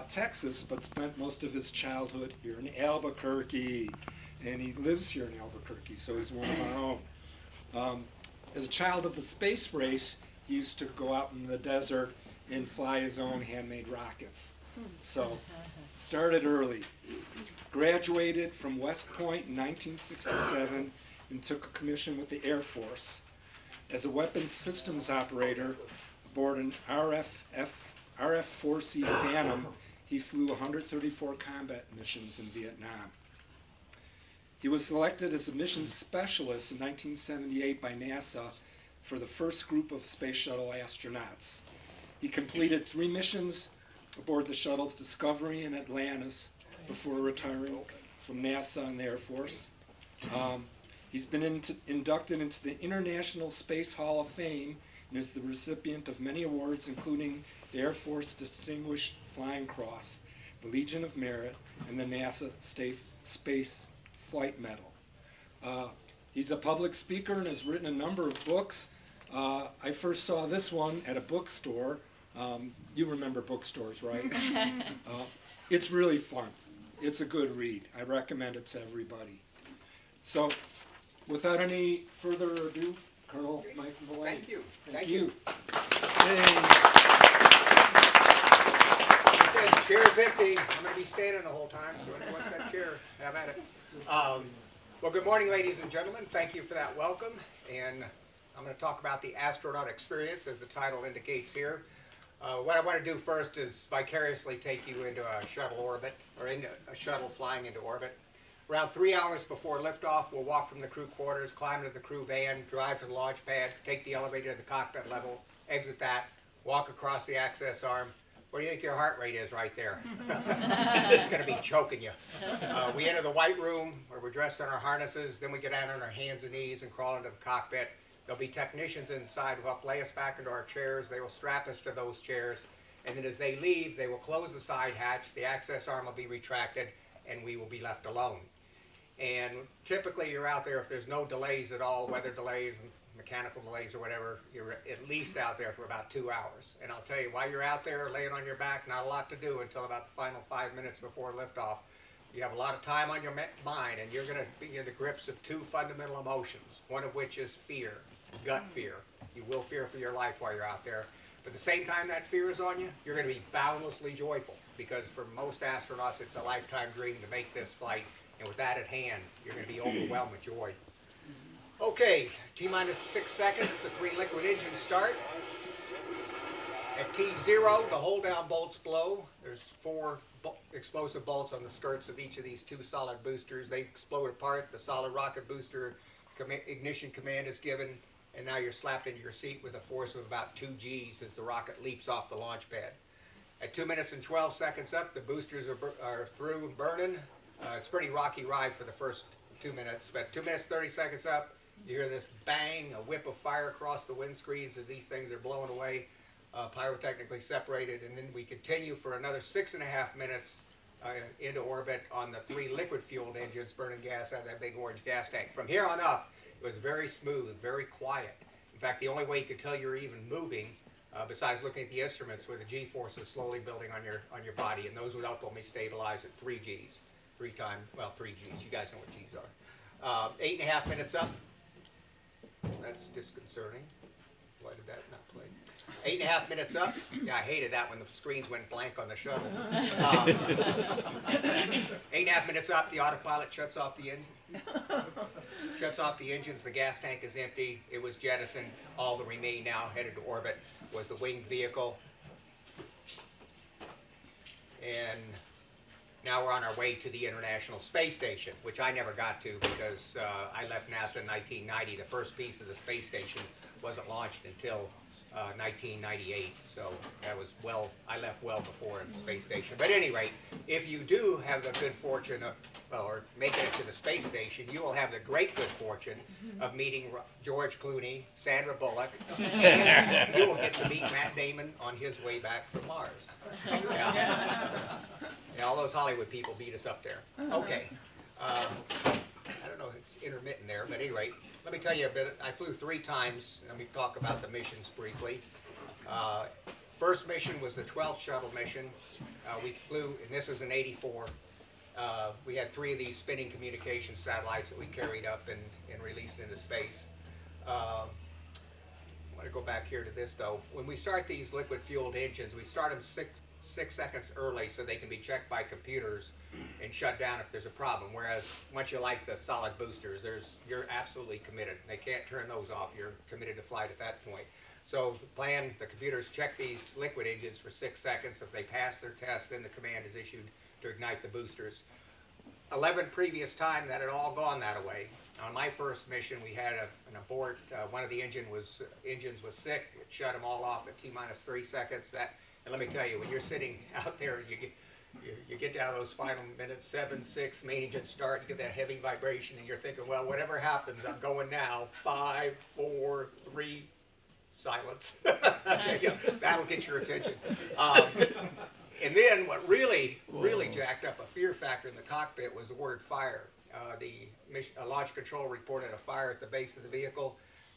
Texas, but spent most of his childhood here in Albuquerque, and he lives here in Albuquerque, so he's one of our own. As a child of the space race, he used to go out in the desert and fly his own handmade rockets. So, started early. Graduated from West Point in 1967 and took a commission with the Air Force. As a weapons systems operator aboard an RF-4C Phantom, he flew 134 combat missions in Vietnam. He was selected as a mission specialist in 1978 by NASA for the first group of Space Shuttle astronauts. He completed 3 missions aboard the shuttle's Discovery and Atlantis before retiring from NASA and the Air Force. He's been inducted into the International Space Hall of Fame and is the recipient of many awards, including the Air Force Distinguished Flying Cross, the Legion of Merit, and the NASA Space Flight Medal. He's a public speaker and has written a number of books. I first saw this one at a bookstore. You remember bookstores, right? It's really fun. It's a good read. I recommend it to everybody. So, without any further ado, Colonel Mike Mullane. Thank you. Thank you. Chair 50. I'm going to be standing the whole time, so anyone wants that chair, have at it. Well, good morning, ladies and gentlemen. Thank you for that welcome. And I'm going to talk about the astronaut experience, as the title indicates here. What I want to do first is vicariously take you into a shuttle orbit, or into a shuttle flying into orbit. Around 3 hours before liftoff, we'll walk from the crew quarters, climb into the crew van, drive to the launch pad, take the elevator to the cockpit level, exit that, walk across the access arm. What do you think your heart rate is right there? It's going to be choking you. We enter the white room where we're dressed in our harnesses, then we get down on our hands and knees and crawl into the cockpit. There'll be technicians inside who help lay us back into our chairs. They will strap us to those chairs, and then as they leave, they will close the side hatch, the access arm will be retracted, and we will be left alone. And typically you're out there, if there's no delays at all, weather delays, mechanical delays or whatever, you're at least out there for about 2 hours. And I'll tell you, while you're out there laying on your back, not a lot to do until about the final 5 minutes before liftoff. You have a lot of time on your mind, and you're going to be in the grips of 2 fundamental emotions, one of which is fear, gut fear. You will fear for your life while you're out there. But at the same time that fear is on you, you're going to be boundlessly joyful, because for most astronauts it's a lifetime dream to make this flight. And with that at hand, you're going to be overwhelmed with joy. Okay, T-minus 6 seconds, the 3 liquid engines start. At T0, the hold-down bolts blow. There's 4 explosive bolts on the skirts of each of these 2 solid boosters. They explode apart. The solid rocket booster ignition command is given, and now you're slapped into your seat with a force of about 2 Gs as the rocket leaps off the launch pad. At 2 minutes and 12 seconds up, the boosters are through and burning. It's a pretty rocky ride for the first 2 minutes, but 2 minutes 30 seconds up, you hear this bang, a whip of fire across the windscreens as these things are blown away, pyrotechnically separated, and then we continue for another 6.5 minutes into orbit on the 3 liquid-fueled engines burning gas out of that big orange gas tank. From here on up, it was very smooth, very quiet. In fact, the only way you could tell you're even moving, besides looking at the instruments, were the G-forces slowly building on your body, and those would ultimately stabilize at 3 Gs. 3 Gs. You guys know what Gs are. 8.5 minutes up. That's disconcerting. Why did that not play? 8.5 minutes up. Yeah, I hated that when the screens went blank on the shuttle. 8.5 minutes up, the autopilot shuts off the engine. Shuts off the engines. The gas tank is empty. It was jettisoned. All that remained now headed to orbit was the winged vehicle. And now we're on our way to the International Space Station, which I never got to because I left NASA in 1990. The first piece of the space station wasn't launched until 1998, so that was I left well before the space station. But at any rate, if you do have the good fortune of, or make it to the space station, you will have the great good fortune of meeting George Clooney, Sandra Bullock, and you will get to meet Matt Damon on his way back from Mars. Yeah, all those Hollywood people beat us up there. Okay. I don't know if it's intermittent there, but at any rate, let me tell you a bit. I flew 3 times. Let me talk about the missions briefly. First mission was the 12th shuttle mission. We flew, and this was in '84. We had 3 of these spinning communication satellites that we carried up and released into space. I want to go back here to this though. When we start these liquid-fueled engines, we start them six seconds early so they can be checked by computers and shut down if there's a problem. Whereas once you light the solid boosters, you're absolutely committed. They can't turn those off. You're committed to flight at that point. So the computers check these liquid engines for 6 seconds. If they pass their test, then the command is issued to ignite the boosters. 11 previous time that had all gone that way. On my first mission, we had an abort. One of the engines was sick. It shut them all off at T-3 seconds. And let me tell you, when you're sitting out there, you get down to those final minutes, 7, 6, main engine start, you get that heavy vibration, and you're thinking, well, whatever happens, I'm going now. 5, 4, 3, silence. That'll get your attention. And then what really jacked up a fear factor in the cockpit was the word fire. The launch control reported a fire at the base of the vehicle,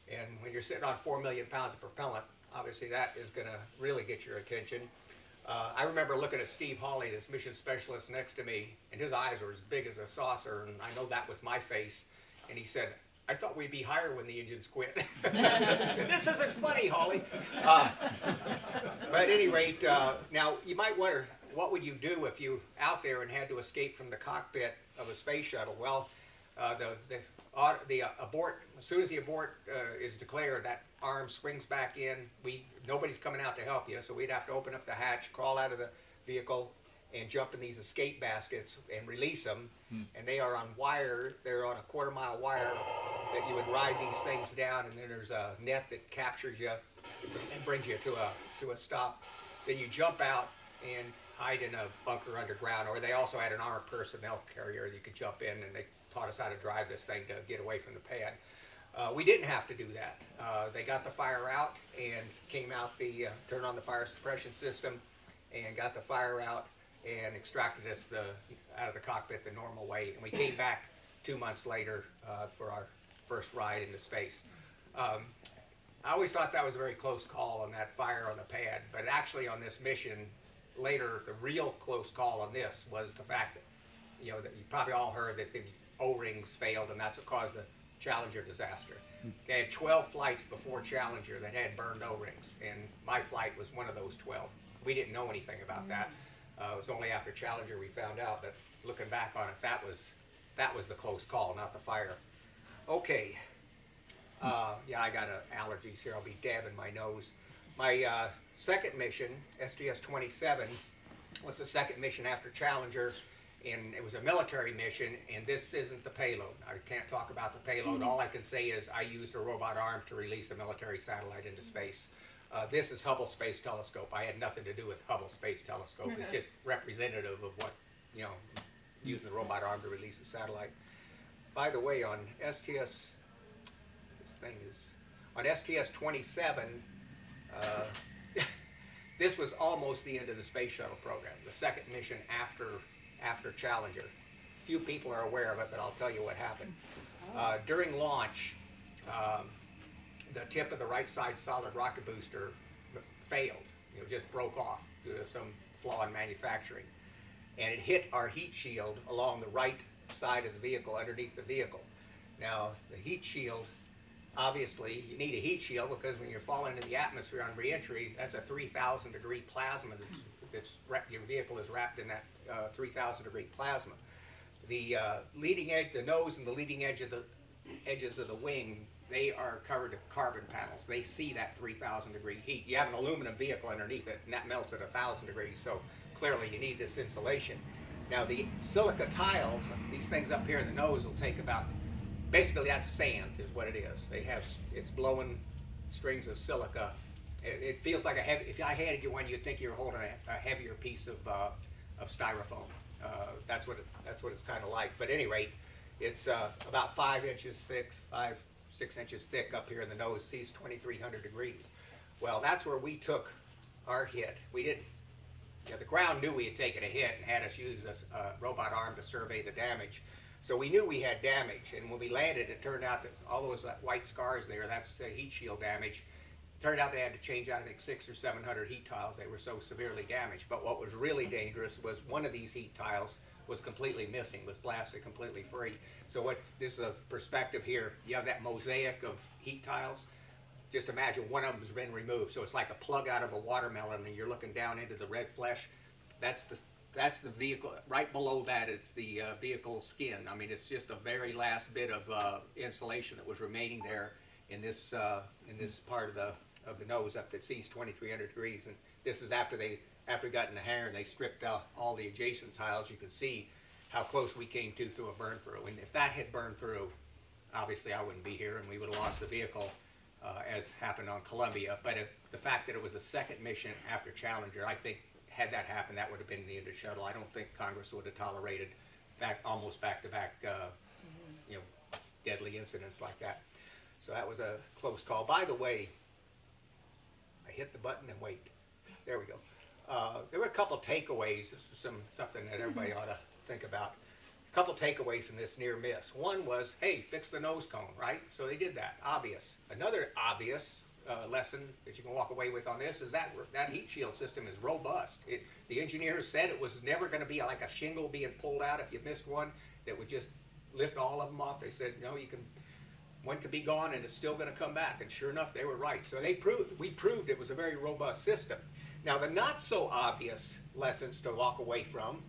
and when you're sitting on 4 million pounds of propellant, obviously that is going to really get your attention. I remember looking at Steve Hawley, this mission specialist next to me, and his eyes were as big as a saucer, and I know that was my face, and he said, I thought we'd be higher when the engines quit. I said, this isn't funny, Hawley. But at any rate, now you might wonder, what would you do if you out there and had to escape from the cockpit of a space shuttle? Well, the abort, as soon as the abort is declared, that arm swings back in. Nobody's coming out to help you, so we'd have to open up the hatch, crawl out of the vehicle, and jump in these escape baskets and release them. And they are on wire. They're on a 1/4 mile wire that you would ride these things down, and then there's a net that captures you and brings you to a stop. Then you jump out and hide in a bunker underground, or they also had an armored personnel carrier you could jump in, and they taught us how to drive this thing to get away from the pad. We didn't have to do that. They got the fire out and came out turned on the fire suppression system and got the fire out and extracted us out of the cockpit the normal way. And we came back 2 months later for our first ride into space. I always thought that was a very close call on that fire on the pad, but actually on this mission later, the real close call on this was the fact that, that you probably all heard that the O-rings failed, and that's what caused the Challenger disaster. They had 12 flights before Challenger that had burned O-rings, and my flight was one of those 12. We didn't know anything about that. It was only after Challenger we found out, but looking back on it, that was the close call, not the fire. Okay. Yeah, I got allergies here. I'll be dabbing my nose. My second mission, STS-27, was the second mission after Challenger, and it was a military mission, and this isn't the payload. I can't talk about the payload. All I can say is I used a robot arm to release a military satellite into space. This is Hubble Space Telescope. I had nothing to do with Hubble Space Telescope. It's just representative of what, using the robot arm to release a satellite. By the way, on on STS-27, this was almost the end of the Space Shuttle program, the second mission after Challenger. Few people are aware of it, but I'll tell you what happened. During launch, the tip of the right side solid rocket booster failed. Just broke off due to some flaw in manufacturing. And it hit our heat shield along the right side of the vehicle, underneath the vehicle. Now, the heat shield, obviously, you need a heat shield because when you're falling into the atmosphere on reentry, that's a 3,000 degree plasma your vehicle is wrapped in that 3,000 degree plasma. The leading edge, the nose and the leading edge of the edges of the wing, they are covered with carbon panels. They see that 3,000 degree heat. You have an aluminum vehicle underneath it, and that melts at 1,000 degrees, so clearly you need this insulation. Now the silica tiles, these things up here in the nose will take basically that's sand is what it is. It's blowing strings of silica. It feels like if I handed you one, you'd think you were holding a heavier piece of styrofoam. That's what it's kind of like. But at any rate, it's about 5 inches thick, 6 inches thick up here in the nose, sees 2,300 degrees. Well, that's where we took our hit. We didn't, the ground knew we had taken a hit and had us use a robot arm to survey the damage. So we knew we had damage, and when we landed, it turned out that all those white scars there, that's heat shield damage. Turned out they had to change out, I think, 600 or 700 heat tiles. They were so severely damaged. But what was really dangerous was one of these heat tiles was completely missing, was blasted completely free. So what, this is a perspective here. You have that mosaic of heat tiles. Just imagine one of them has been removed. So it's like a plug out of a watermelon and you're looking down into the red flesh. That's the vehicle. Right below that, it's the vehicle skin. I mean, it's just the very last bit of insulation that was remaining there in this part of the nose up that sees 2,300 degrees. And this is after it got in the hangar and they stripped out all the adjacent tiles. You can see how close we came to through a burn through. And if that had burned through, obviously I wouldn't be here and we would have lost the vehicle, as happened on Columbia. But the fact that it was a second mission after Challenger, I think had that happened, that would have been the end of shuttle. I don't think Congress would have tolerated almost back-to-back deadly incidents like that. So that was a close call. By the way, I hit the button and wait. There we go. There were a couple takeaways. This is something that everybody ought to think about. A couple takeaways from this near miss. One was, hey, fix the nose cone, right? So they did that, obvious. Another obvious lesson that you can walk away with on this is that heat shield system is robust. The engineers said it was never going to be like a shingle being pulled out if you missed one that would just lift all of them off. They said, no, one could be gone and it's still going to come back. And sure enough, they were right. So we proved it was a very robust system. Now, the not so obvious lessons to walk away from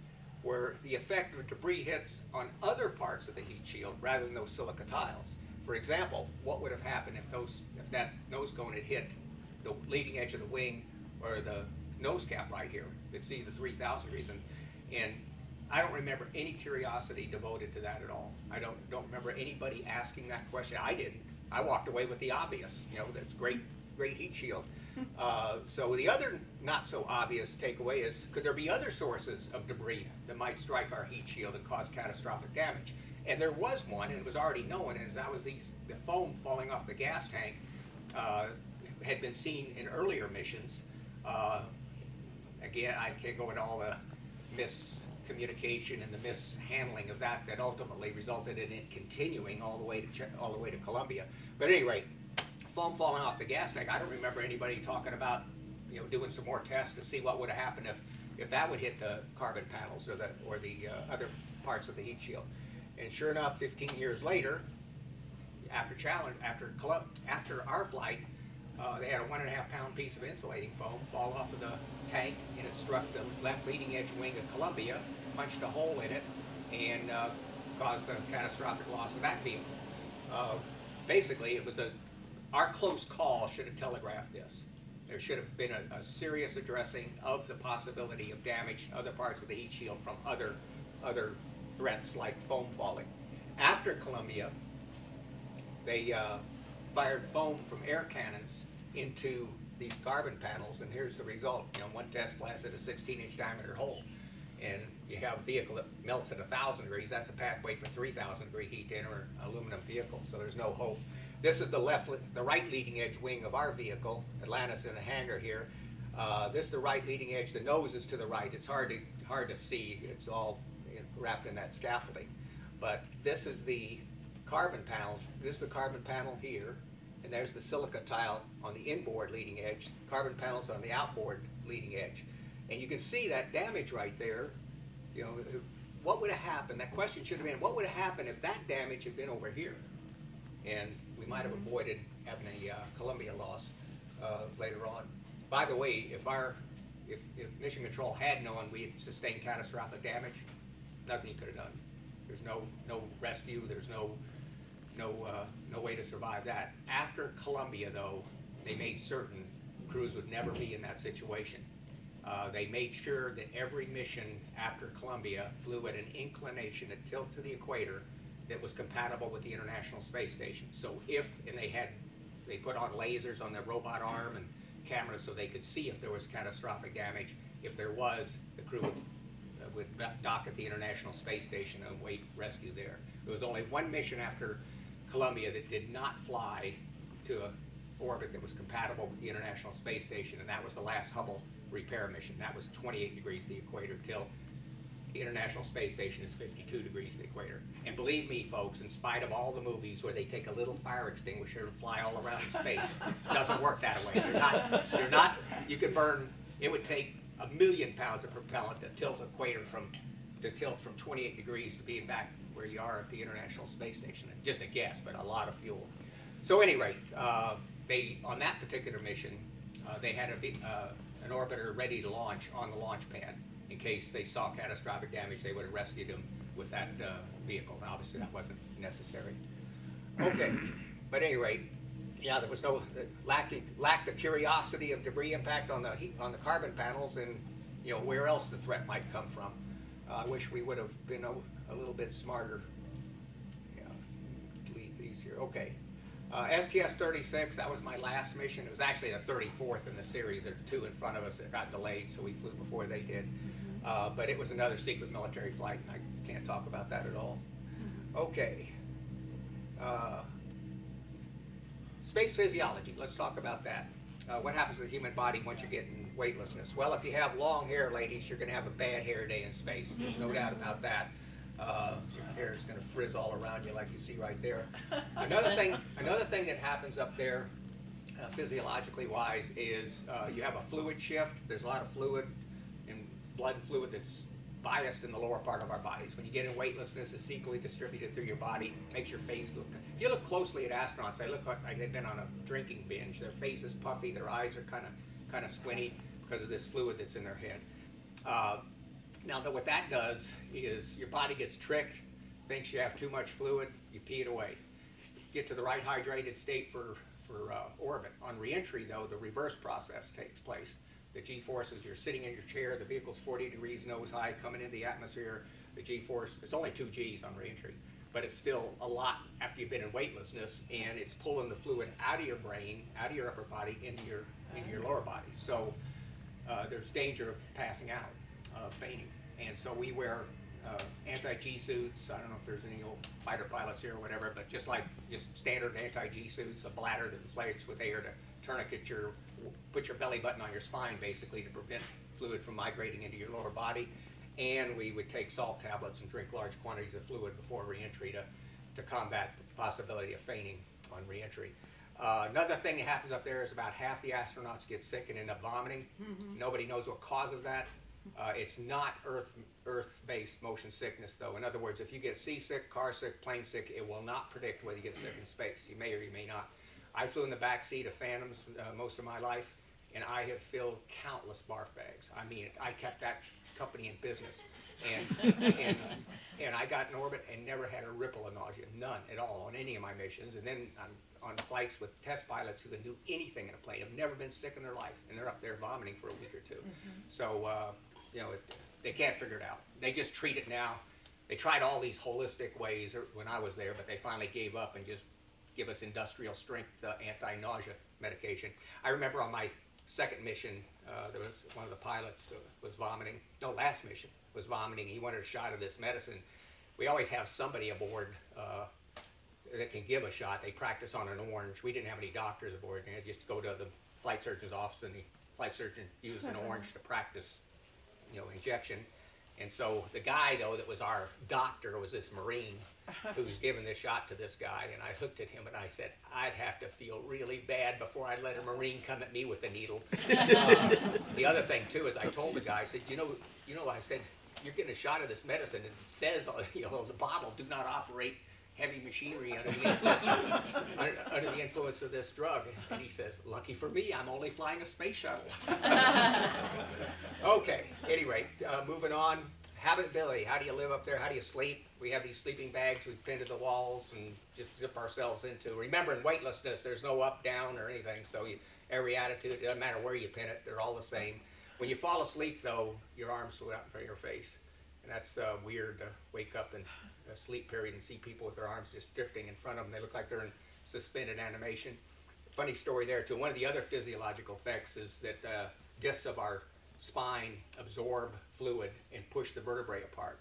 were the effect of debris hits on other parts of the heat shield rather than those silica tiles. For example, what would have happened if that nose cone had hit the leading edge of the wing or the nose cap right here? You'd see the 3,000 degrees. And I don't remember any curiosity devoted to that at all. I don't remember anybody asking that question. I didn't. I walked away with the obvious. That's great heat shield. So the other not so obvious takeaway is, could there be other sources of debris that might strike our heat shield and cause catastrophic damage? And there was one, and it was already known, and that was the foam falling off the gas tank had been seen in earlier missions. Again, I can't go into all the miscommunication and the mishandling of that ultimately resulted in it continuing all the way to Columbia. But at any rate, foam falling off the gas tank, I don't remember anybody talking about doing some more tests to see what would have happened if that would hit the carbon panels or the other parts of the heat shield. And sure enough, 15 years later, after our flight, they had a 1.5-pound piece of insulating foam fall off of the tank, and it struck the left leading edge wing of Columbia, punched a hole in it, and caused the catastrophic loss of that vehicle. Basically, it was our close call should have telegraphed this. There should have been a serious addressing of the possibility of damage to other parts of the heat shield from other threats like foam falling. After Columbia, they fired foam from air cannons into these carbon panels, and here's the result. One test blasted a 16-inch diameter hole, and you have a vehicle that melts at 1,000 degrees. That's a pathway for 3,000 degree heat to enter an aluminum vehicle, so there's no hope. This is the right leading edge wing of our vehicle. Atlanta's in the hangar here. This is the right leading edge. The nose is to the right. It's hard to see. It's all wrapped in that scaffolding. But this is the carbon panels. This is the carbon panel here, and there's the silica tile on the inboard leading edge, carbon panels on the outboard leading edge. And you can see that damage right there. What would have happened? That question should have been, what would have happened if that damage had been over here? And we might have avoided having a Columbia loss later on. By the way, if Mission Control had known we had sustained catastrophic damage, nothing you could have done. There's no rescue. There's no way to survive that. After Columbia, though, they made certain crews would never be in that situation. They made sure that every mission after Columbia flew at an inclination, a tilt to the equator, that was compatible with the International Space Station. So they put on lasers on their robot arm and cameras so they could see if there was catastrophic damage. If there was, the crew would dock at the International Space Station and await rescue there. There was only one mission after Columbia that did not fly to an orbit that was compatible with the International Space Station, and that was the last Hubble repair mission. That was 28 degrees to the equator tilt. the International Space Station is 52 degrees to the equator. And believe me, folks, in spite of all the movies where they take a little fire extinguisher and fly all around space, it doesn't work that way. You could burn, it would take 1,000,000 pounds of propellant to tilt the equator from 28 degrees to being back where you are at the International Space Station. Just a guess, but a lot of fuel. So at any rate, on that particular mission, they had an orbiter ready to launch on the launch pad. In case they saw catastrophic damage, they would have rescued them with that vehicle. Now, obviously, that wasn't necessary. Okay, but at any rate, yeah, there was no lacked the curiosity of debris impact on the carbon panels, and where else the threat might come from. I wish we would have been a little bit smarter. Yeah, delete these here. Okay. STS-36, that was my last mission. It was actually the 34th in the series. There are 2 in front of us that got delayed, so we flew before they did. But it was another secret military flight, and I can't talk about that at all. Okay. Space physiology, let's talk about that. What happens to the human body once you get in weightlessness? Well, if you have long hair, ladies, you're going to have a bad hair day in space. There's no doubt about that. Your hair is going to frizz all around you like you see right there. Another thing that happens up there, physiologically wise, is you have a fluid shift. There's a lot of fluid and blood and fluid that's biased in the lower part of our bodies. When you get in weightlessness, it's equally distributed through your body. Makes your face look. If you look closely at astronauts, they look like they've been on a drinking binge. Their face is puffy. Their eyes are kind of squinty because of this fluid that's in their head. Now, what that does is your body gets tricked, thinks you have too much fluid, you pee it away. Get to the right hydrated state for orbit. On reentry, though, the reverse process takes place. The G-forces, you're sitting in your chair, the vehicle's 40 degrees nose high, coming into the atmosphere. The G-force, it's only 2 Gs on reentry, but it's still a lot after you've been in weightlessness, and it's pulling the fluid out of your brain, out of your upper body, into your lower body. So there's danger of passing out, fainting. And so we wear anti-G suits. I don't know if there's any old fighter pilots here or whatever, but just standard anti-G suits, a bladder that inflates with air to tourniquet put your belly button on your spine basically to prevent fluid from migrating into your lower body. And we would take salt tablets and drink large quantities of fluid before reentry to combat the possibility of fainting on reentry. Another thing that happens up there is about half the astronauts get sick and end up vomiting. Nobody knows what causes that. It's not Earth-based motion sickness, though. In other words, if you get seasick, car sick, plane sick, it will not predict whether you get sick in space. You may or you may not. I flew in the back seat of Phantoms most of my life, and I have filled countless barf bags. I mean, I kept that company in business. And I got in orbit and never had a ripple of nausea, none at all on any of my missions. And then I'm on flights with test pilots who can do anything in a plane, have never been sick in their life, and they're up there vomiting for a week or 2. So, they can't figure it out. They just treat it now. They tried all these holistic ways when I was there, but they finally gave up and just give us industrial strength anti-nausea medication. I remember on my second mission, there was one of the pilots was vomiting. No, last mission was vomiting. He wanted a shot of this medicine. We always have somebody aboard that can give a shot. They practice on an orange. We didn't have any doctors aboard. They just go to the flight surgeon's office, and the flight surgeon used an orange to practice, injection. And so the guy, though, that was our doctor was this Marine who was giving this shot to this guy. And I looked at him and I said, I'd have to feel really bad before I'd let a Marine come at me with a needle. The other thing, too, is I told the guy, I said, I said, you're getting a shot of this medicine, and it says, on the bottle, do not operate heavy machinery under the influence of this drug. And he says, lucky for me, I'm only flying a space shuttle. Okay, at any rate, moving on. Habitability, how do you live up there? How do you sleep? We have these sleeping bags we pin to the walls and just zip ourselves into. Remember, in weightlessness, there's no up, down, or anything, so every attitude, it doesn't matter where you pin it, they're all the same. When you fall asleep, though, your arms float out in front of your face. And that's weird to wake up in a sleep period and see people with their arms just drifting in front of them. They look like they're in suspended animation. Funny story there, too. One of the other physiological effects is that discs of our spine absorb fluid and push the vertebrae apart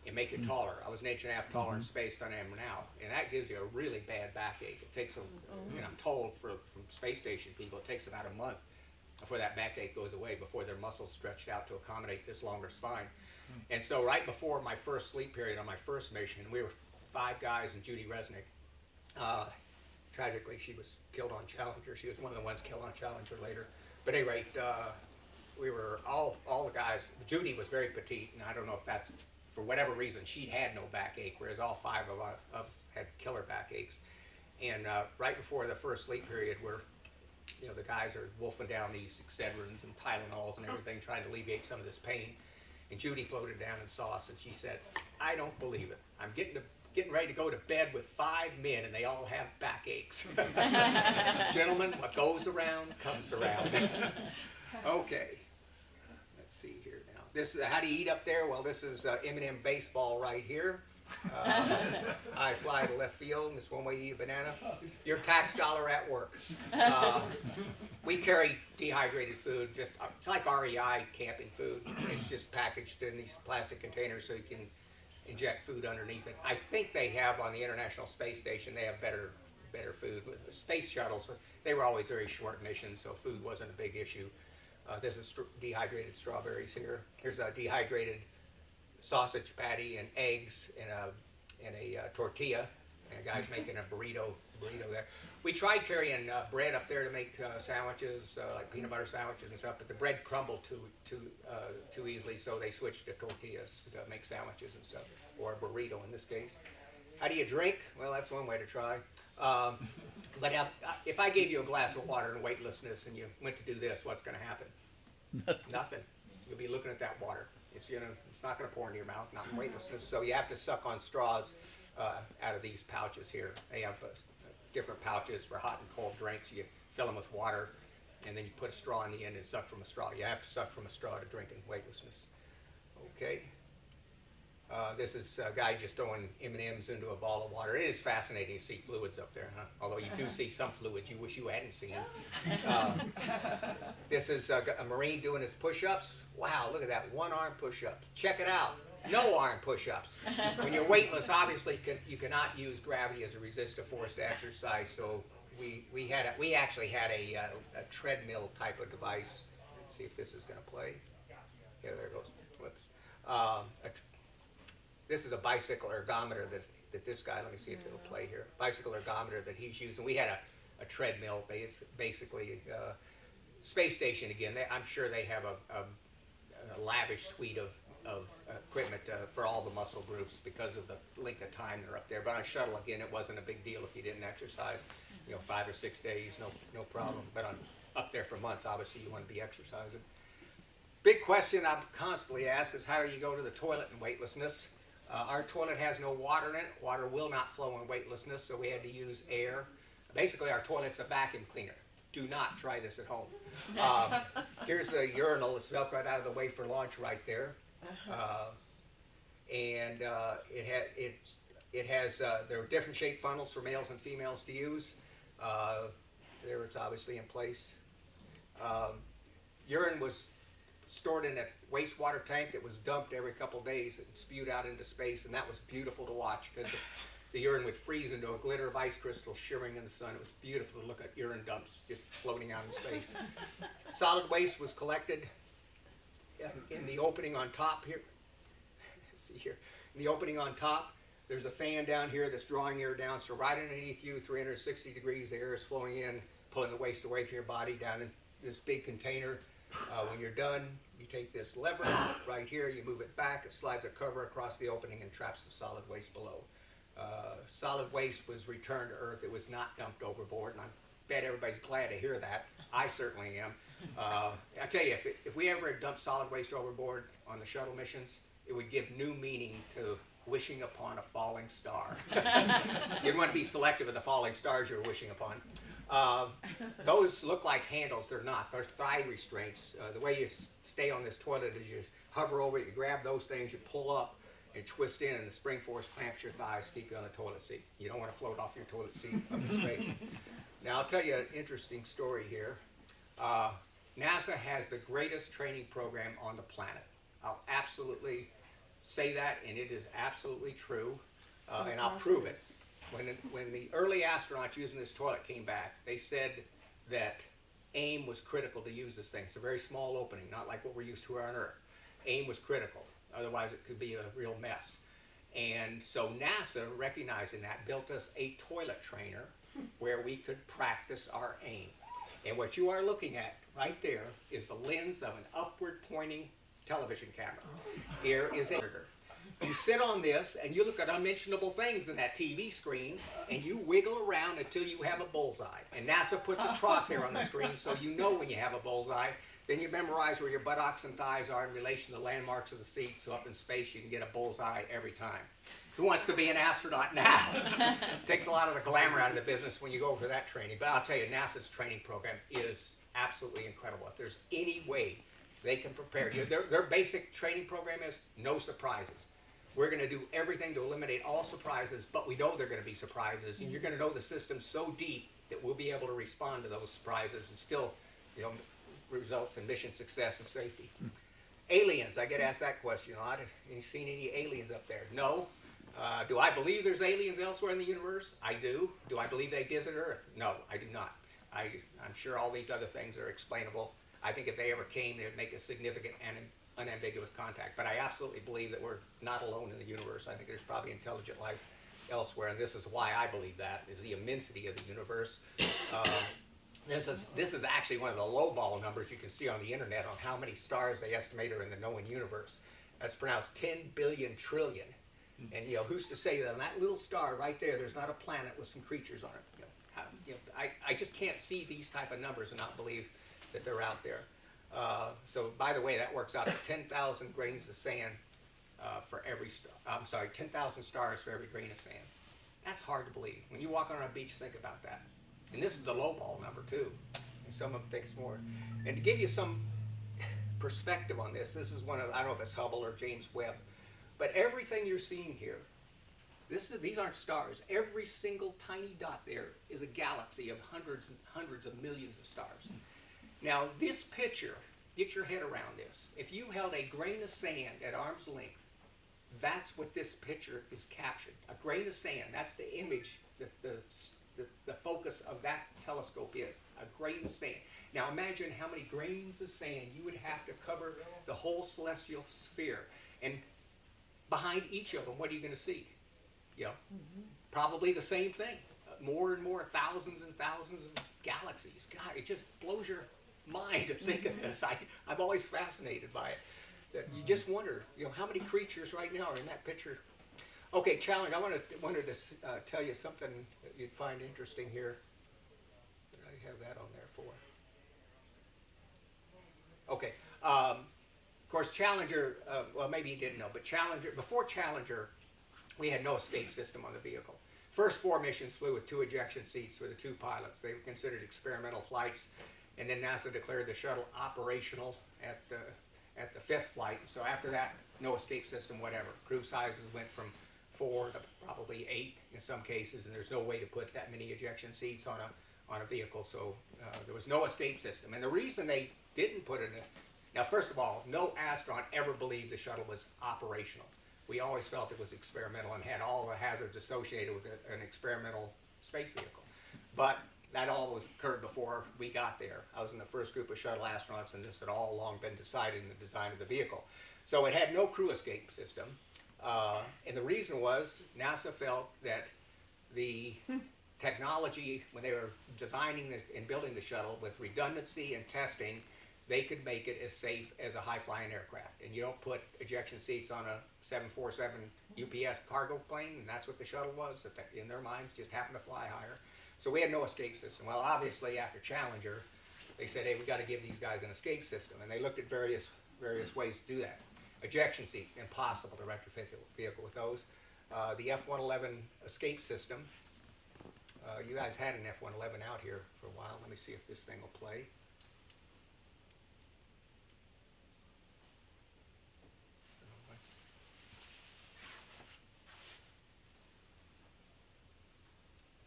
and make it taller. I was an inch and a half taller in space than I am now, and that gives you a really bad backache. It takes I'm told from space station people, it takes about a month before that backache goes away, before their muscles stretched out to accommodate this longer spine. And so right before my first sleep period on my first mission, we were 5 guys and Judy Resnick. Tragically, she was killed on Challenger. She was one of the ones killed on Challenger later. But at any rate, we were all the guys. Judy was very petite, and I don't know if that's for whatever reason she had no backache, whereas all 5 of us had killer backaches. And right before the first sleep period, the guys are wolfing down these Excedrins and Tylenols and everything, trying to alleviate some of this pain. And Judy floated down and saw us, and she said, "I don't believe it. I'm getting ready to go to bed with 5 men, and they all have backaches." Gentlemen, what goes around comes around. Okay, let's see here now. This is how do you eat up there? Well, this is M&M baseball right here. I fly to left field, and it's one way to eat a banana. Your tax dollar at work. We carry dehydrated food. It's like REI camping food. It's just packaged in these plastic containers so you can inject food underneath it. I think they have on the International Space Station, they have better food. With the space shuttles, they were always very short missions, so food wasn't a big issue. This is dehydrated strawberries here. Here's a dehydrated sausage patty and eggs and a tortilla, and a guy's making a burrito there. We tried carrying bread up there to make sandwiches, like peanut butter sandwiches and stuff, but the bread crumbled too easily, so they switched to tortillas to make sandwiches and stuff, or a burrito in this case. How do you drink? Well, that's one way to try. But if I gave you a glass of water in weightlessness and you went to do this, what's going to happen? Nothing. You'll be looking at that water. It's not going to pour into your mouth, not in weightlessness. So you have to suck on straws out of these pouches here. They have different pouches for hot and cold drinks. You fill them with water, and then you put a straw in the end and suck from a straw. You have to suck from a straw to drink in weightlessness. Okay. This is a guy just throwing M&Ms into a ball of water. It is fascinating to see fluids up there, huh? Although you do see some fluids you wish you hadn't seen. This is a Marine doing his push-ups. Wow, look at that, 1-arm push-ups. Check it out, no arm push-ups. When you're weightless, obviously you cannot use gravity as a resistive force to exercise, so we actually had a treadmill type of device. Let's see if this is going to play. Yeah, there it goes. Whoops. This is a bicycle ergometer that this guy, let me see if it'll play here, bicycle ergometer that he's using. We had a treadmill, basically space station again. I'm sure they have a lavish suite of equipment for all the muscle groups because of the length of time they're up there. But on a shuttle, again, it wasn't a big deal if you didn't exercise, 5 or 6 days, no problem. But up there for months, obviously you want to be exercising. Big question I'm constantly asked is how do you go to the toilet in weightlessness? Our toilet has no water in it. Water will not flow in weightlessness, so we had to use air. Basically, our toilet's a vacuum cleaner. Do not try this at home. Here's the urinal. It's velcroed out of the way for launch right there. And there are different shaped funnels for males and females to use. There it's obviously in place. Urine was stored in a wastewater tank that was dumped every couple days and spewed out into space, and that was beautiful to watch because the urine would freeze into a glitter of ice crystals shimmering in the sun. It was beautiful to look at urine dumps just floating out in space. Solid waste was collected in the opening on top here. Let's see here. In the opening on top, there's a fan down here that's drawing air down, so right underneath you, 360 degrees, the air is flowing in, pulling the waste away from your body down in this big container. When you're done, you take this lever right here, you move it back, it slides a cover across the opening and traps the solid waste below. Solid waste was returned to Earth. It was not dumped overboard, and I bet everybody's glad to hear that. I certainly am. I tell you, if we ever had dumped solid waste overboard on the shuttle missions, it would give new meaning to wishing upon a falling star. You'd want to be selective of the falling stars you're wishing upon. Those look like handles. They're not. They're thigh restraints. The way you stay on this toilet is you hover over it, you grab those things, you pull up and twist in, and the spring force clamps your thighs to keep you on the toilet seat. You don't want to float off your toilet seat up in space. Now, I'll tell you an interesting story here. NASA has the greatest training program on the planet. I'll absolutely say that, and it is absolutely true, and I'll prove it. When the early astronauts using this toilet came back, they said that AIM was critical to use this thing. It's a very small opening, not like what we're used to on Earth. AIM was critical, otherwise it could be a real mess. And so NASA, recognizing that, built us a toilet trainer where we could practice our AIM. And what you are looking at right there is the lens of an upward pointing television camera. Here is a monitor. You sit on this and you look at unmentionable things in that TV screen and you wiggle around until you have a bullseye. And NASA puts a crosshair on the screen so you know when you have a bullseye. Then you memorize where your buttocks and thighs are in relation to the landmarks of the seat, so up in space you can get a bullseye every time. Who wants to be an astronaut now? Takes a lot of the glamour out of the business when you go for that training. But I'll tell you, NASA's training program is absolutely incredible. If there's any way they can prepare you, their basic training program is no surprises. We're going to do everything to eliminate all surprises, but we know they're going to be surprises, and you're going to know the system so deep that we'll be able to respond to those surprises and still, you know, result in mission success and safety. Aliens, I get asked that question a lot. Have you seen any aliens up there? No. Do I believe there's aliens elsewhere in the universe? I do. Do I believe they visit Earth? No, I do not. I'm sure all these other things are explainable. I think if they ever came, they would make a significant and unambiguous contact. But I absolutely believe that we're not alone in the universe. I think there's probably intelligent life elsewhere, and this is why I believe that, is the immensity of the universe. This is actually one of the lowball numbers you can see on the internet on how many stars they estimate are in the known universe. That's pronounced 10 billion trillion. And you know, who's to say that on that little star right there, there's not a planet with some creatures on it? I just can't see these type of numbers and not believe that they're out there. So by the way, that works out to 10,000 grains of sand for every star. I'm sorry, 10,000 stars for every grain of sand. That's hard to believe. When you walk on a beach, think about that. And this is the lowball number too. And some of them think more. And to give you some perspective on this, this is one of, I don't know if it's Hubble or James Webb, but everything you're seeing here, these aren't stars. Every single tiny dot there is a galaxy of hundreds and hundreds of millions of stars. Now this picture, get your head around this. If you held a grain of sand at arm's length, that's what this picture is captured. A grain of sand, that's the image, the focus of that telescope is, a grain of sand. Now imagine how many grains of sand you would have to cover the whole celestial sphere. And behind each of them, what are you going to see? You know, probably the same thing. More and more, thousands and thousands of galaxies. God, it just blows your mind to think of this. I'm always fascinated by it. That you just wonder, you know, how many creatures right now are in that picture. Okay, challenge. I wanted to tell you something that you'd find interesting here. Did I have that on there for? Okay. Of course, Challenger, well, maybe you didn't know, but before Challenger, we had no escape system on the vehicle. First 4 missions flew with 2 ejection seats for the 2 pilots. They were considered experimental flights, and then NASA declared the shuttle operational at the 5th flight. So after that, no escape system, whatever. Crew sizes went from 4 to probably 8 in some cases, and there's no way to put that many ejection seats on a vehicle, so there was no escape system. And the reason they didn't put it in, now first of all, no astronaut ever believed the shuttle was operational. We always felt it was experimental and had all the hazards associated with an experimental space vehicle. But that all occurred before we got there. I was in the first group of shuttle astronauts, and this had all along been decided in the design of the vehicle. So it had no crew escape system. And the reason was NASA felt that the technology, when they were designing and building the shuttle with redundancy and testing, they could make it as safe as a high-flying aircraft. And you don't put ejection seats on a 747 UPS cargo plane, and that's what the shuttle was. In their minds, just happened to fly higher. So we had no escape system. Well, obviously, after Challenger, they said, hey, we got to give these guys an escape system. And they looked at various ways to do that. Ejection seats, impossible to retrofit the vehicle with those. The F-111 escape system. You guys had an F-111 out here for a while. Let me see if this thing will play.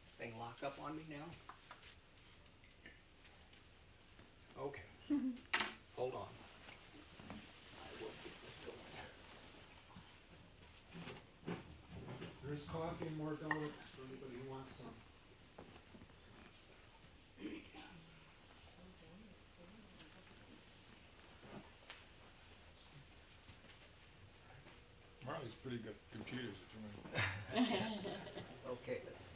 This thing locked up on me now? Okay. Hold on. I will get this going. There's coffee and more donuts for anybody who wants some. It's pretty good computers, if you remember. Okay, let's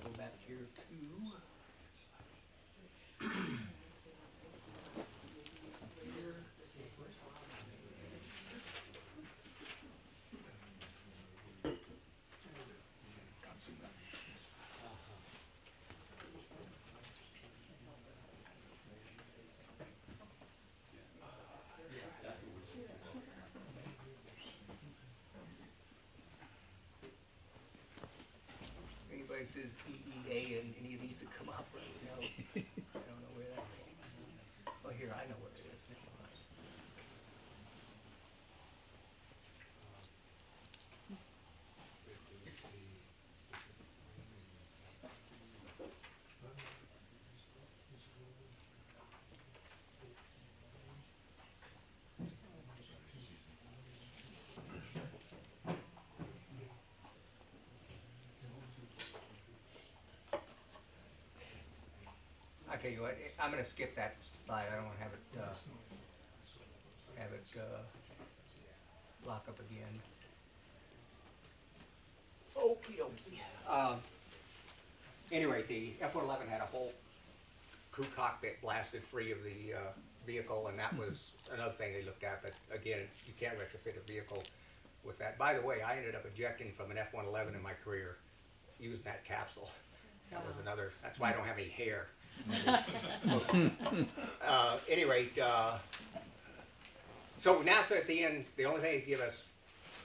go back here to. Anybody says EEA and any of these that come up, no, I don't know where that came from. Oh, here, I know where it is. Never mind. I tell you what, I'm going to skip that slide. I don't want to have it lock up again. Okie dokie. Anyway, the F-111 had a whole crew cockpit blasted free of the vehicle, and that was another thing they looked at. But again, you can't retrofit a vehicle with that. By the way, I ended up ejecting from an F-111 in my career using that capsule. That was another. That's why I don't have any hair. Anyway, so NASA at the end, the only thing they give us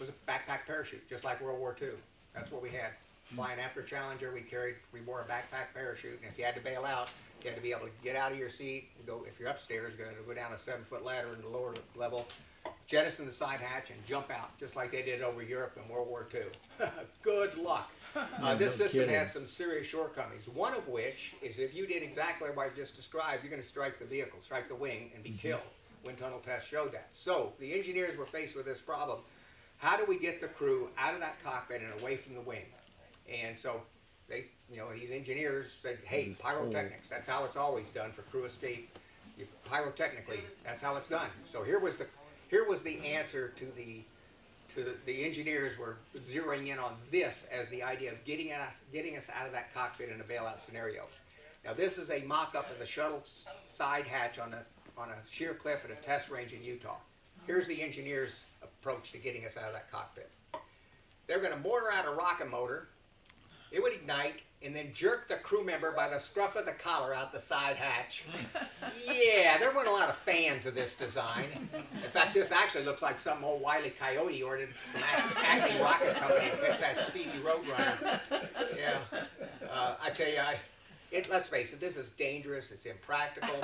was a backpack parachute, just like World War II. That's what we had. Flying after Challenger, we wore a backpack parachute, and if you had to bail out, you had to be able to get out of your seat, and go, if you're upstairs, go down a 7-foot ladder in the lower level, jettison the side hatch, and jump out, just like they did over Europe in World War II. Good luck. This system had some serious shortcomings, one of which is if you did exactly what I just described, you're going to strike the vehicle, strike the wing, and be killed. Wind tunnel tests showed that. So the engineers were faced with this problem. How do we get the crew out of that cockpit and away from the wing? And so they, these engineers said, hey, pyrotechnics, that's how it's always done for crew escape. Pyrotechnically, that's how it's done. So here was the answer to the engineers were zeroing in on this as the idea of getting us out of that cockpit in a bailout scenario. Now this is a mock-up of the shuttle side hatch on a sheer cliff at a test range in Utah. Here's the engineers' approach to getting us out of that cockpit. They're going to mortar out a rocket motor. It would ignite and then jerk the crew member by the scruff of the collar out the side hatch. Yeah, there weren't a lot of fans of this design. In fact, this actually looks like some old Wile E. Coyote ordered from Acme Rocket Company to catch that speedy roadrunner. Yeah, I tell you, let's face it, this is dangerous, it's impractical,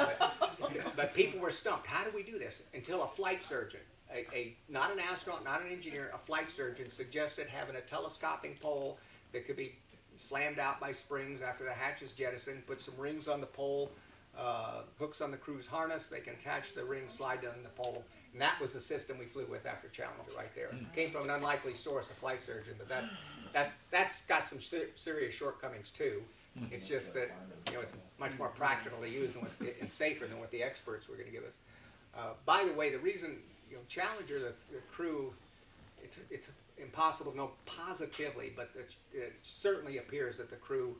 but people were stumped. How do we do this? Until a flight surgeon, not an astronaut, not an engineer, a flight surgeon suggested having a telescoping pole that could be slammed out by springs after the hatch is jettisoned, put some rings on the pole, hooks on the crew's harness, they can attach the ring, slide down the pole, and that was the system we flew with after Challenger right there. Came from an unlikely source, a flight surgeon, but that's got some serious shortcomings too. It's just that it's much more practical to use and safer than what the experts were going to give us. By the way, the reason Challenger, the crew, it's impossible to know positively, but it certainly appears that the crew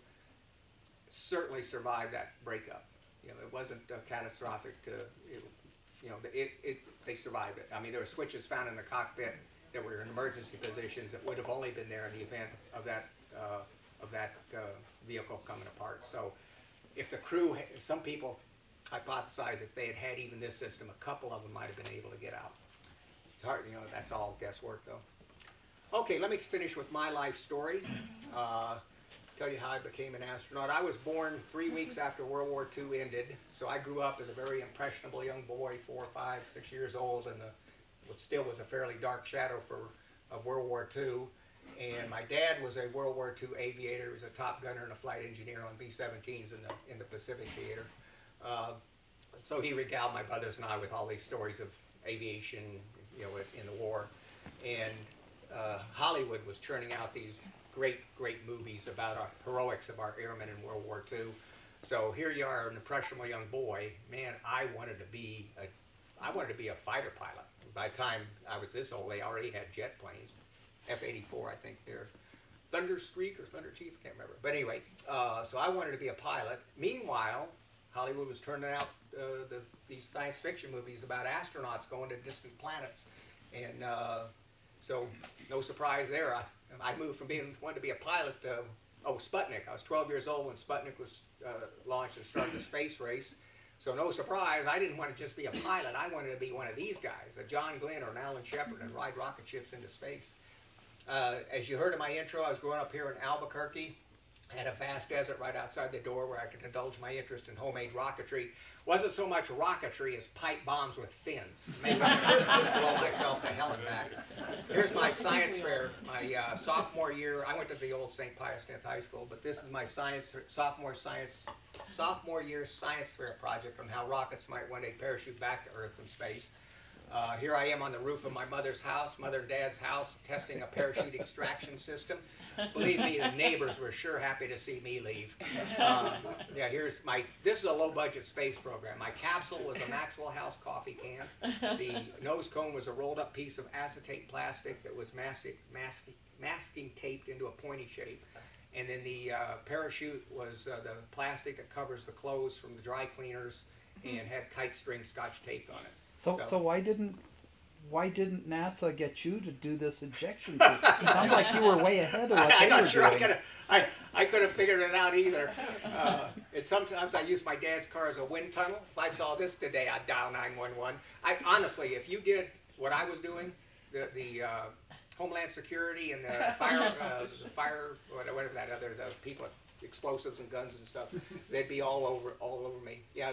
certainly survived that breakup. It wasn't catastrophic. They survived it. I mean, there were switches found in the cockpit that were in emergency positions that would have only been there in the event of that vehicle coming apart. So, if the crew, some people hypothesize if they had had even this system, a couple of them might have been able to get out. It's hard, that's all guesswork though. Okay, let me finish with my life story. Tell you how I became an astronaut. I was born 3 weeks after World War II ended, so I grew up as a very impressionable young boy, 4, 5, 6 years old, and what still was a fairly dark shadow of World War II. And my dad was a World War II aviator. He was a top gunner and a flight engineer on B-17s in the Pacific Theater. So he regaled my brothers and I with all these stories of aviation, in the war. And Hollywood was churning out these great movies about our heroics of our airmen in World War II. So here you are, an impressionable young boy. Man, I wanted to be I wanted to be a fighter pilot. By the time I was this old, they already had jet planes, F-84, I think they're Thunder Streak or Thunder Chief, I can't remember. But anyway, so I wanted to be a pilot. Meanwhile, Hollywood was turning out these science fiction movies about astronauts going to distant planets, and so no surprise there. I moved from wanting to be a pilot to Sputnik. I was 12 years old when Sputnik was launched and started the space race. So no surprise, I didn't want to just be a pilot. I wanted to be one of these guys, a John Glenn or an Alan Shepard, and ride rocket ships into space. As you heard in my intro, I was growing up here in Albuquerque. I had a vast desert right outside the door where I could indulge my interest in homemade rocketry. Wasn't so much rocketry as pipe bombs with fins. Maybe blow myself to hell and back. Here's my science fair, my sophomore year. I went to the old St. Pius X High School, but this is my sophomore year science fair project on how rockets might one day parachute back to Earth from space. Here I am on the roof of my mother's house, mother and dad's house, testing a parachute extraction system. Believe me, the neighbors were sure happy to see me leave. Yeah, this is a low-budget space program. My capsule was a Maxwell House coffee can. The nose cone was a rolled-up piece of acetate plastic that was masking taped into a pointy shape. And then the parachute was the plastic that covers the clothes from the dry cleaners and had kite string scotch taped on it. So why didn't NASA get you to do this injection? It sounds like you were way ahead of what they I'm not were sure doing. I could have figured it out either. Sometimes I use my dad's car as a wind tunnel. If I saw this today, I'd dial 911. Honestly, if you did what I was doing, the Homeland Security and the fire, whatever that other, the people at explosives and guns and stuff, they'd be all over me. Yeah,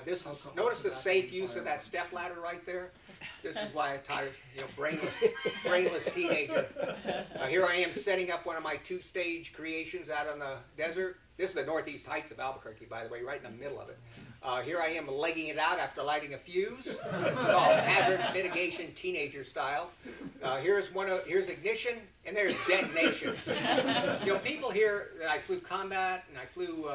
notice the safe use of that step ladder right there. This is why I'm tired, brainless teenager. Here I am setting up one of my 2-stage creations out on the desert. This is the northeast heights of Albuquerque, by the way, right in the middle of it. Here I am legging it out after lighting a fuse. This is called hazard mitigation teenager style. Here's ignition, and there's detonation. People hear that I flew combat and I flew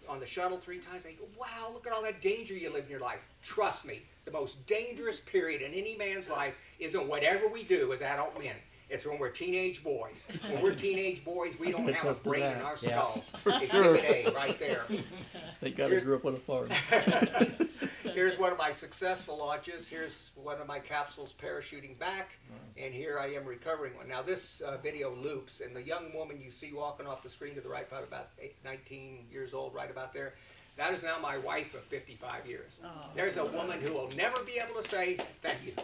on the shuttle 3 times. They go, "Wow, look at all that danger you live in your life." Trust me, the most dangerous period in any man's life isn't whatever we do as adult men. It's when we're teenage boys. When we're teenage boys, we don't have a brain in our skulls. Exhibit A, right there. They gotta grew up on a farm. Here's one of my successful launches. Here's one of my capsules parachuting back, and here I am recovering one. Now this video loops, and the young woman you see walking off the screen to the right, probably about 19 years old, right about there, that is now my wife of 55 years. Oh. There's a woman who will never be able to say, thank you,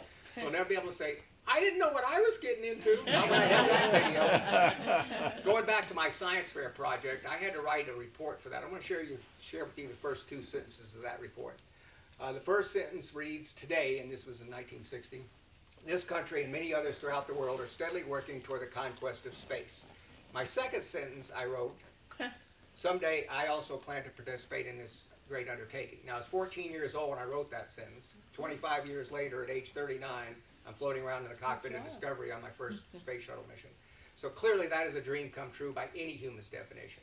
will never be able to say, I didn't know what I was getting into. Not when I have that video. Going back to my science fair project, I had to write a report for that. I'm going to share with you the first 2 sentences of that report. The first sentence reads, today, and this was in 1960, this country and many others throughout the world are steadily working toward the conquest of space. My second sentence I wrote, someday I also plan to participate in this great undertaking. Now I was 14 years old when I wrote that sentence. 25 years later, at age 39, I'm floating around in the cockpit of Discovery on my first space shuttle mission. So clearly that is a dream come true by any human's definition.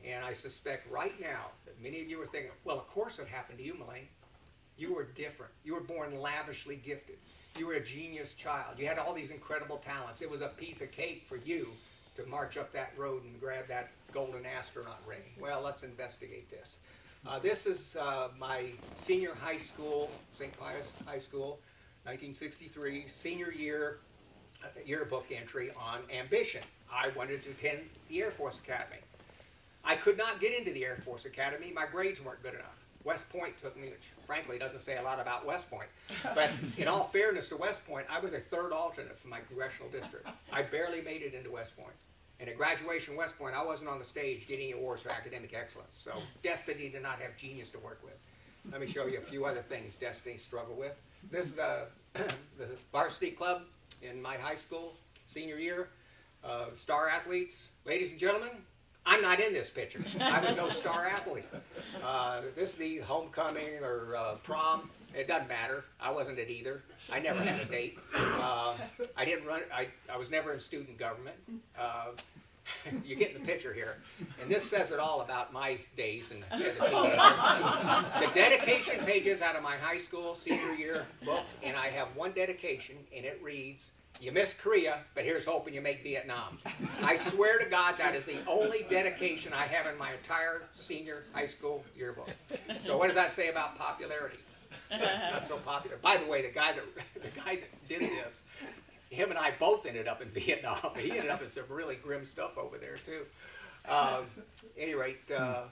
And I suspect right now that many of you are thinking, well, of course it happened to you, Mullane. You were different. You were born lavishly gifted. You were a genius child. You had all these incredible talents. It was a piece of cake for you to march up that road and grab that golden astronaut ring. Well, let's investigate this. This is my senior high school, St. Pius High School, 1963, senior year yearbook entry on ambition. I wanted to attend the Air Force Academy. I could not get into the Air Force Academy. My grades weren't good enough. West Point took me, which frankly doesn't say a lot about West Point. But in all fairness to West Point, I was a 3rd alternate from my congressional district. I barely made it into West Point. And at graduation West Point, I wasn't on the stage getting awards for academic excellence. So destiny did not have genius to work with. Let me show you a few other things destiny struggled with. This is the varsity club in my high school, senior year. Star athletes. Ladies and gentlemen, I'm not in this picture. I was no star athlete. This is the homecoming or prom. It doesn't matter. I wasn't at either. I never had a date. I didn't run. I was never in student government. you get the picture here. And this says it all about my days and as a teenager. The dedication pages out of my high school senior year book, and I have one dedication, and it reads, "You missed Korea, but here's hoping you make Vietnam." I swear to God, that is the only dedication I have in my entire senior high school yearbook. So what does that say about popularity? Not so popular. By the way, the guy that did this, him and I both ended up in Vietnam. He ended up in some really grim stuff over there too. Any rate, that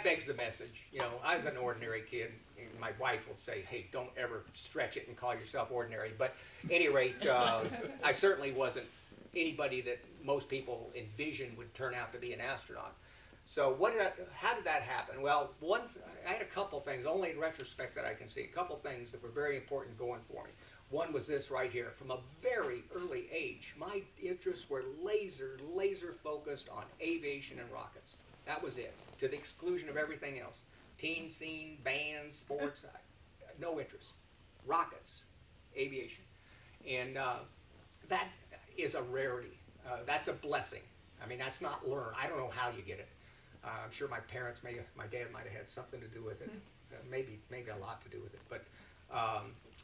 begs the message. You know, I was an ordinary kid. And my wife would say, "Hey, don't ever stretch it and call yourself ordinary." But any rate, I certainly wasn't anybody that most people envisioned would turn out to be an astronaut. So how did that happen? Well, I had a couple things, only in retrospect that I can see, a couple things that were very important going for me. One was this right here. From a very early age, my interests were laser focused on aviation and rockets. That was it, to the exclusion of everything else. Teen scene, bands, sports, no interest. Rockets, aviation. And that is a rarity. That's a blessing. I mean, that's not learned. I don't know how you get it. I'm sure my dad might have had something to do with it. Maybe a lot to do with it. But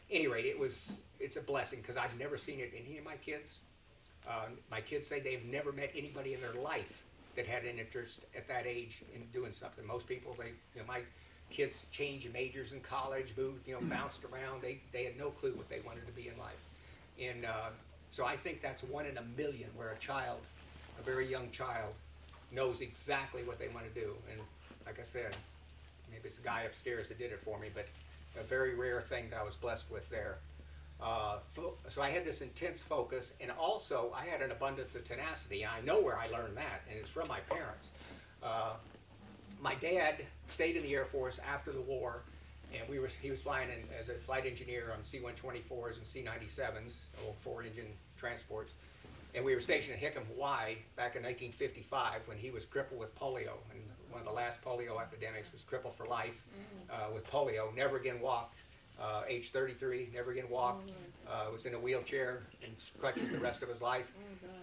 any rate, it's a blessing because I've never seen it in any of my kids. My kids say they've never met anybody in their life that had an interest at that age in doing something. Most people, my kids changed majors in college, moved, bounced around. They had no clue what they wanted to be in life. And so I think that's 1 in a million where a very young child, knows exactly what they want to do. And like I said, maybe it's the guy upstairs that did it for me, but a very rare thing that I was blessed with there. So I had this intense focus, and also I had an abundance of tenacity. And I know where I learned that, and it's from my parents. My dad stayed in the Air Force after the war, and he was flying as a flight engineer on C-124s and C-97s, old 4-engine transports. And we were stationed at Hickam, Hawaii, back in 1955 when he was crippled with polio. And one of the last polio epidemics was crippled for life with polio. Never again walked. Age 33, never again walked. Was in a wheelchair and crutches the rest of his life.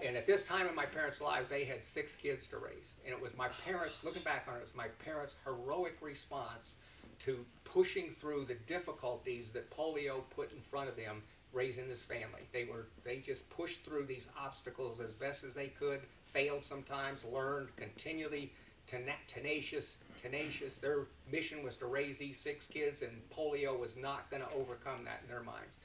And at this time in my parents' lives, they had 6 kids to raise. And it was my parents, looking back on it, it was my parents' heroic response to pushing through the difficulties that polio put in front of them raising this family. They just pushed through these obstacles as best as they could, failed sometimes, learned, continually tenacious. Their mission was to raise these 6 kids, and polio was not going to overcome that in their minds.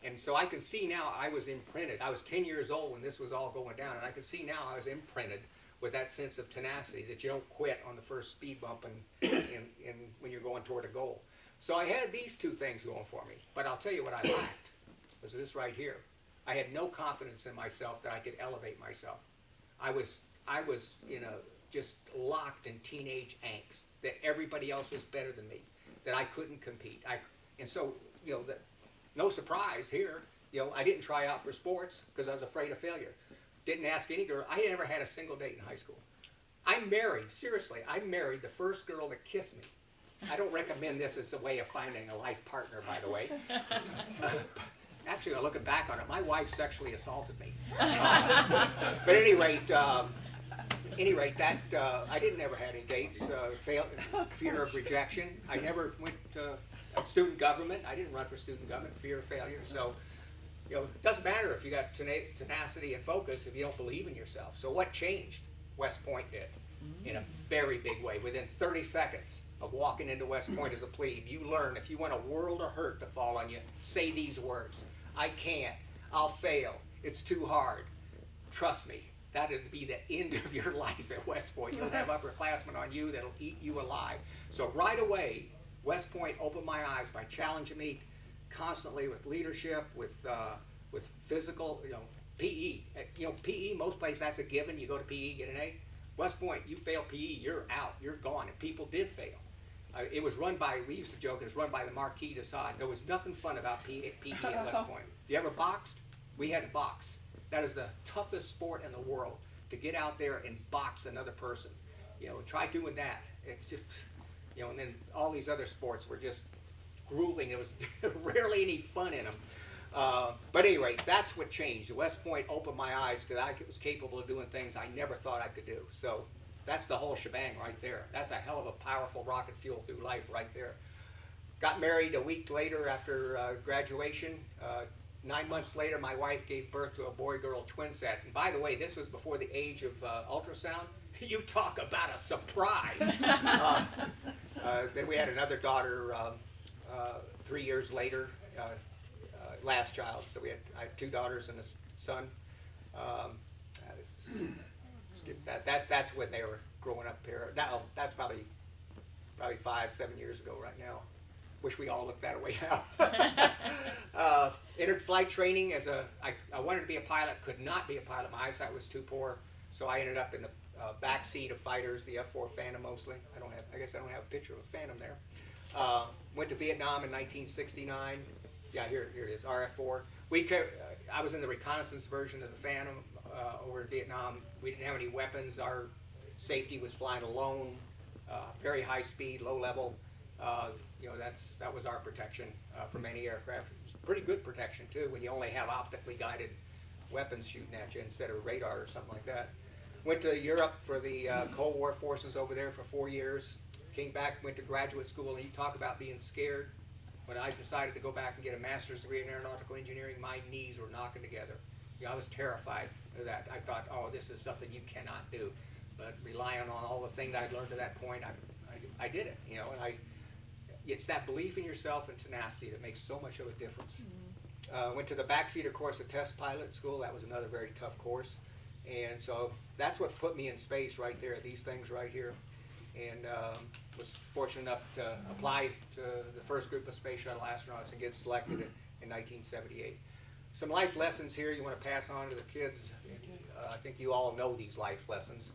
And so I can see now I was imprinted. I was 10 years old when this was all going down, and I can see now I was imprinted with that sense of tenacity that you don't quit on the first speed bump and when you're going toward a goal. So I had these 2 things going for me, but I'll tell you what I lacked. Was this right here. I had no confidence in myself that I could elevate myself. I was just locked in teenage angst that everybody else was better than me, that I couldn't compete. And so, no surprise here, I didn't try out for sports because I was afraid of failure. Didn't ask any girl. I never had a single date in high school. I married the first girl that kissed me. I don't recommend this as a way of finding a life partner, by the way. Actually, looking back on it, my wife sexually assaulted me. But at any rate, that I didn't ever have any dates. Fear of rejection. I never went to student government. I didn't run for student government. Fear of failure. So, it doesn't matter if you got tenacity and focus if you don't believe in yourself. So what changed? West Point did in a very big way. Within 30 seconds of walking into West Point as a plebe, you learn if you want a world of hurt to fall on you, say these words. I can't. I'll fail. It's too hard. Trust me, that would be the end of your life at West Point. You'll have upperclassmen on you that'll eat you alive. So right away, West Point opened my eyes by challenging me constantly with leadership, with physical, PE. PE, most places that's a given. You go to PE, get an A. West Point, you fail PE, you're out. You're gone. And people did fail. It was run by, we used to joke, it was run by the Marquis de Sade. There was nothing fun about PE at West Point. You ever boxed? We had to box. That is the toughest sport in the world, to get out there and box another person. Try doing that. It's just, and then all these other sports were just grueling. There was rarely any fun in them. But anyway, that's what changed. West Point opened my eyes to that I was capable of doing things I never thought I could do. So that's the whole shebang right there. That's a hell of a powerful rocket fuel through life right there. Got married a week later after graduation. 9 months later, my wife gave birth to a boy-girl twin set. And by the way, this was before the age of ultrasound. You talk about a surprise. Then we had another daughter 3 years later, last child. So I had 2 daughters and a son. Skip that. That's when they were growing up here. Now that's probably 5-7 years ago right now. Wish we all looked that way now. Entered flight training as I wanted to be a pilot, could not be a pilot. My eyesight was too poor, so I ended up in the back seat of fighters, the F-4 Phantom mostly. I guess I don't have a picture of a Phantom there. Went to Vietnam in 1969. Yeah, here it is, RF-4. I was in the reconnaissance version of the Phantom over in Vietnam. We didn't have any weapons. Our safety was flying alone, very high speed, low level. That was our protection from any aircraft. It was pretty good protection too when you only have optically guided weapons shooting at you instead of radar or something like that. Went to Europe for the Cold War forces over there for 4 years. Came back, went to graduate school, and you talk about being scared. When I decided to go back and get a master's degree in aeronautical engineering, my knees were knocking together. I was terrified of that. I thought, oh, this is something you cannot do. But relying on all the things I'd learned to that point, I did it. And it's that belief in yourself and tenacity that makes so much of a difference. Went to the backseater course of test pilot school. That was another very tough course. And so that's what put me in space right there, these things right here. And was fortunate enough to apply to the first group of Space Shuttle astronauts and get selected in 1978. Some life lessons here you want to pass on to the kids. I think you all know these life lessons.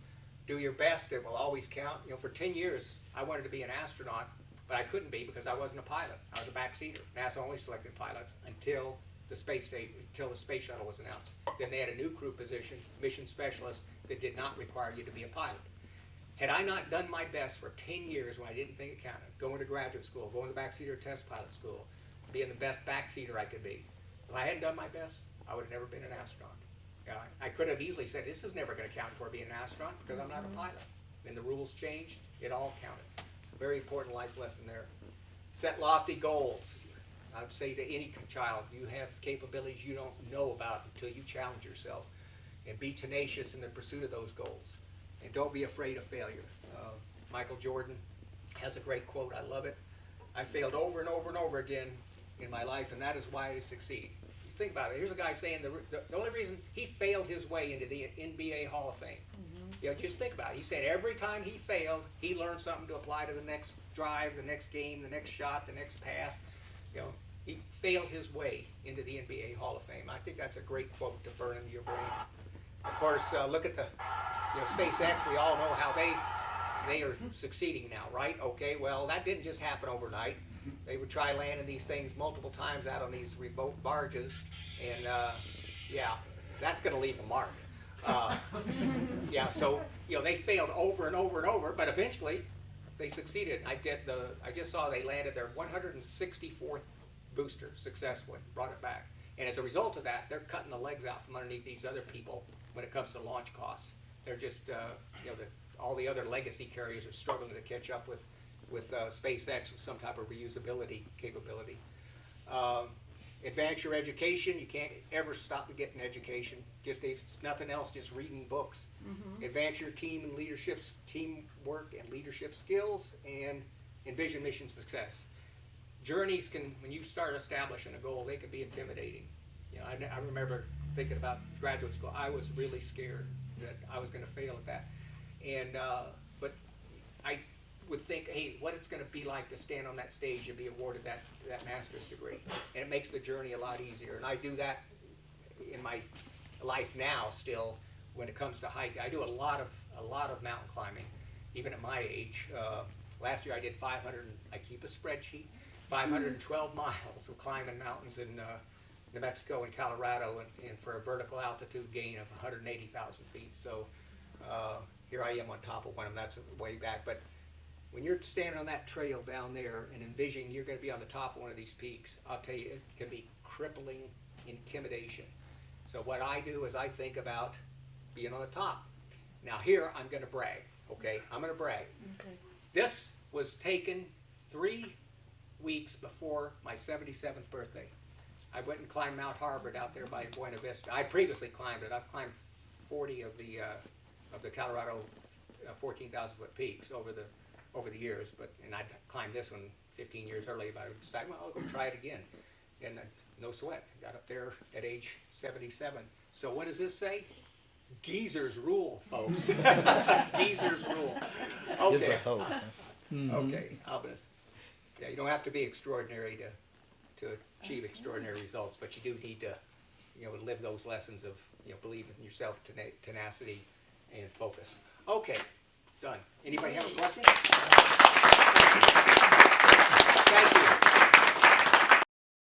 Do your best, it will always count. For 10 years, I wanted to be an astronaut, but I couldn't be because I wasn't a pilot. I was a backseater. NASA only selected pilots until the Space Shuttle was announced. Then they had a new crew position, mission specialist, that did not require you to be a pilot. Had I not done my best for 10 years when I didn't think it counted, going to graduate school, going to backseater test pilot school, being the best backseater I could be, if I hadn't done my best, I would have never been an astronaut. I could have easily said, this is never going to count for being an astronaut because I'm not a pilot. Then the rules changed, it all counted. Very important life lesson there. Set lofty goals. I would say to any child, you have capabilities you don't know about until you challenge yourself. And be tenacious in the pursuit of those goals. And don't be afraid of failure. Michael Jordan has a great quote, I love it. I failed over and over and over again in my life, and that is why I succeed. Think about it. Here's a guy saying the only reason he failed his way into the NBA Hall of Fame. Just think about it. He said every time he failed, he learned something to apply to the next drive, the next game, the next shot, the next pass. He failed his way into the NBA Hall of Fame. I think that's a great quote to burn into your brain. Of course, look at the SpaceX. We all know how they are succeeding now, right? Okay, well, that didn't just happen overnight. They would try landing these things multiple times out on these remote barges, and that's going to leave a mark. So they failed over and over and over, but eventually they succeeded. I just saw they landed their 164th booster successfully, brought it back, and as a result of that, they're cutting the legs out from underneath these other people when it comes to launch costs. They're just all the other legacy carriers are struggling to catch up with SpaceX with some type of reusability capability. Advance your education. You can't ever stop getting education. Just if it's nothing else, just reading books. Advance your teamwork and leadership skills, and envision mission success. Journeys when you start establishing a goal, they can be intimidating. I remember thinking about graduate school. I was really scared that I was going to fail at that, and but I would think, hey, what it's going to be like to stand on that stage and be awarded that master's degree, and it makes the journey a lot easier. And I do that in my life now still when it comes to hiking. I do a lot of mountain climbing, even at my age. Last year I did 500. I keep a spreadsheet. 512 miles of climbing mountains in New Mexico and Colorado, and for a vertical altitude gain of 180,000 feet. So here I am on top of one of them. That's way back, but when you're standing on that trail down there and envisioning you're going to be on the top of one of these peaks, I'll tell you, it can be crippling intimidation. So what I do is I think about being on the top. Now here, I'm gonna brag, okay? I'm gonna brag. Okay. This was taken 3 weeks before my 77th birthday. I went and climbed Mount Harvard out there by Buena Vista. I previously climbed it. I've climbed 40 of the Colorado 14,000 foot peaks over the years, and I climbed this one 15 years early. But I decided, well, I'll go try it again, and no sweat. Got up there at age 77. So what does this say? Geezers rule, folks. Geezers rule. Gives Okay. us hope. Okay, Albinus. Yeah, you don't have to be extraordinary to achieve extraordinary results, but you do need to, live those lessons of, believe in yourself, tenacity, and focus. Okay, done. Anybody have a question? Thank you.